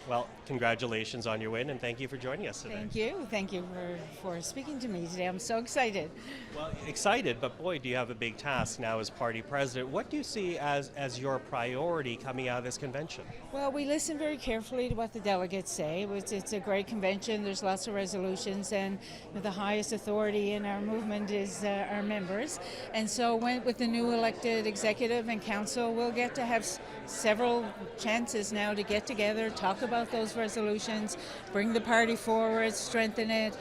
Well, congratulations on your win, and thank you for joining us today. Thank you. Thank you for speaking to me today. I'm so excited. Well, excited, but boy, do you have a big task now as party president. What do you see as your priority coming out of this convention? Well, we listen very carefully to what the delegates say. It's a great convention. There's lots of resolutions, and the highest authority in our movement is our members. And so with the new elected executive and council, we'll get to have several chances now to get together, talk about those resolutions, bring the party forward, strengthen it,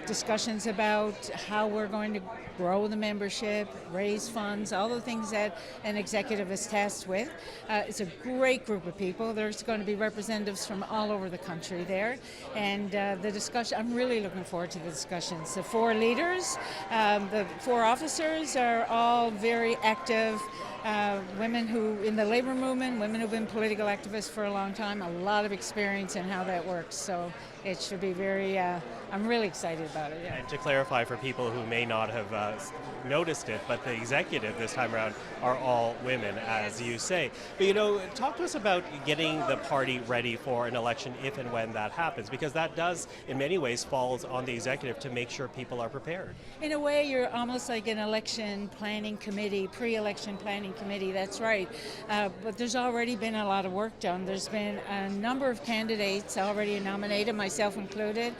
discussions about how we're going to grow the membership, raise funds, all the things that an executive is tasked with. It's a great group of people. There's going to be representatives from all over the country there. And the discussion, I'm really looking forward to the discussions. The four leaders, the four officers are all very active. Women who, in the labor movement, women who've been political activists for a long time, a lot of experience in how that works. So it should be very, I'm really excited about it. Yeah. And to clarify for people who may not have noticed it, but the executive this time around are all women, as you say. But talk to us about getting the party ready for an election if and when that happens, because that does, in many ways, falls on the executive to make sure people are prepared. In a way, you're almost like an election planning committee, pre-election planning committee, that's right. But there's already been a lot of work done. There's been a number of candidates already nominated, myself included,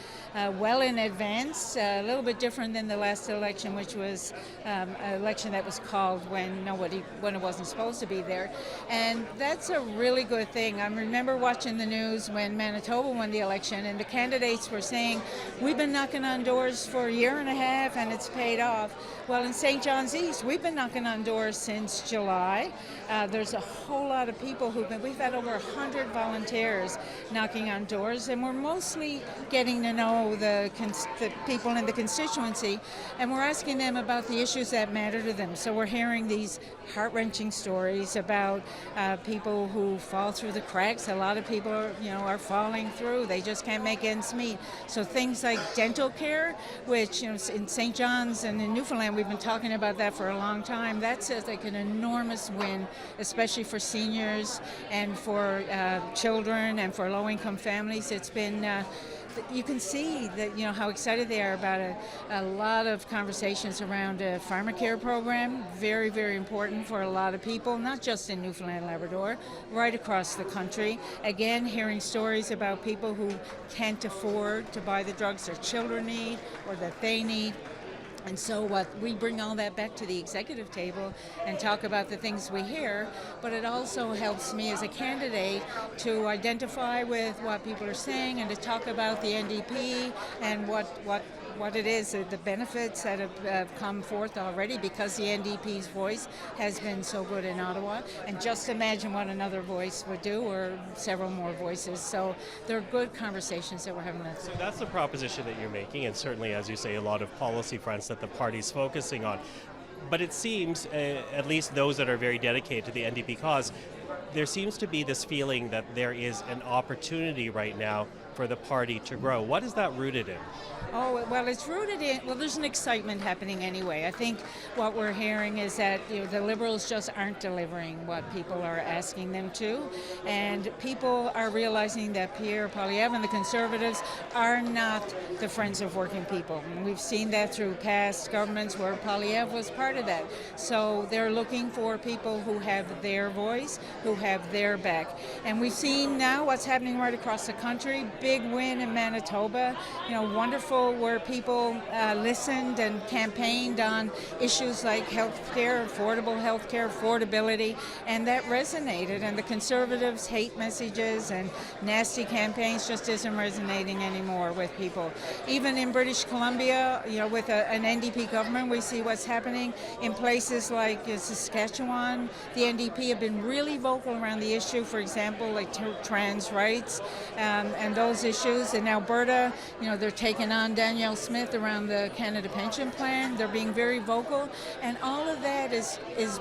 well in advance, a little bit different than the last election, which was an election that was called when it wasn't supposed to be there. And that's a really good thing. I remember watching the news when Manitoba won the election, and the candidates were saying, we've been knocking on doors for a year and a half and it's paid off. Well, in St. John's East, we've been knocking on doors since July. There's a whole lot of people we've had over 100 volunteers knocking on doors, and we're mostly getting to know the people in the constituency, and we're asking them about the issues that matter to them. So we're hearing these heart-wrenching stories about people who fall through the cracks. A lot of people are falling through. They just can't make ends meet. So things like dental care, which in St. John's and in Newfoundland, we've been talking about that for a long time. That's like an enormous win, especially for seniors and for children and for low-income families. It's been you can see that how excited they are about it. A lot of conversations around a pharmacare program, very, very important for a lot of people, not just in Newfoundland and Labrador, right across the country. Again, hearing stories about people who can't afford to buy the drugs their children need or that they need. And so we bring all that back to the executive table and talk about the things we hear, but it also helps me as a candidate to identify with what people are saying and to talk about the NDP and what it is, the benefits that have come forth already because the NDP's voice has been so good in Ottawa. And just imagine what another voice would do, or several more voices. So they're good conversations that we're having. So that's the proposition that you're making, and certainly, as you say, a lot of policy fronts that the party's focusing on. But it seems, at least those that are very dedicated to the NDP cause, there seems to be this feeling that there is an opportunity right now for the party to grow. What is that rooted in? Oh, well, it's rooted in, there's an excitement happening anyway. I think what we're hearing is that the Liberals just aren't delivering what people are asking them to. And people are realizing that Pierre Poilievre and the Conservatives are not the friends of working people. And we've seen that through past governments where Poilievre was part of that. So they're looking for people who have their voice, who have their back. And we've seen now what's happening right across the country. Big win in Manitoba, wonderful, where people listened and campaigned on issues like healthcare, affordable healthcare, affordability, and that resonated. And the Conservatives' hate messages and nasty campaigns just isn't resonating anymore with people. Even in British Columbia, with an NDP government, we see what's happening in places like Saskatchewan. The NDP have been really vocal around the issue, for example, like trans rights, and those those issues. In Alberta, they're taking on Danielle Smith around the Canada Pension Plan. They're being very vocal, and all of that is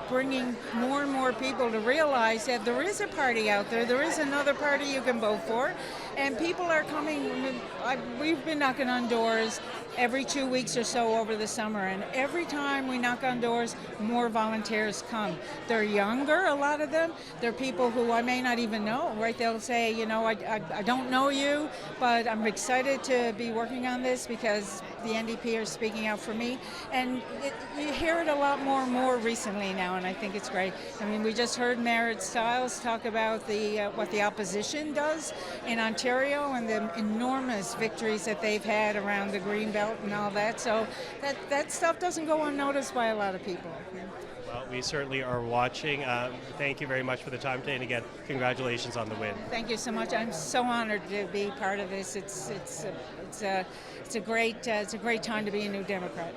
bringing more and more people to realize that there is a party out there. There is another party you can vote for, and people are coming. We've been knocking on doors every 2 weeks or so over the summer, and every time we knock on doors, more volunteers come. They're younger, a lot of them. They're people who I may not even know, right? They'll say, I don't know you, but I'm excited to be working on this because the NDP are speaking out for me. And you hear it a lot more recently now, and I think it's great. I mean, we just heard Merritt Stiles talk about what the opposition does in Ontario and the enormous victories that they've had around the Greenbelt and all that. So that stuff doesn't go unnoticed by a lot of people. Well, we certainly are watching. Thank you very much for the time today, and again, congratulations on the win. Thank you so much. I'm so honored to be part of this. It's a great time to be a New Democrat.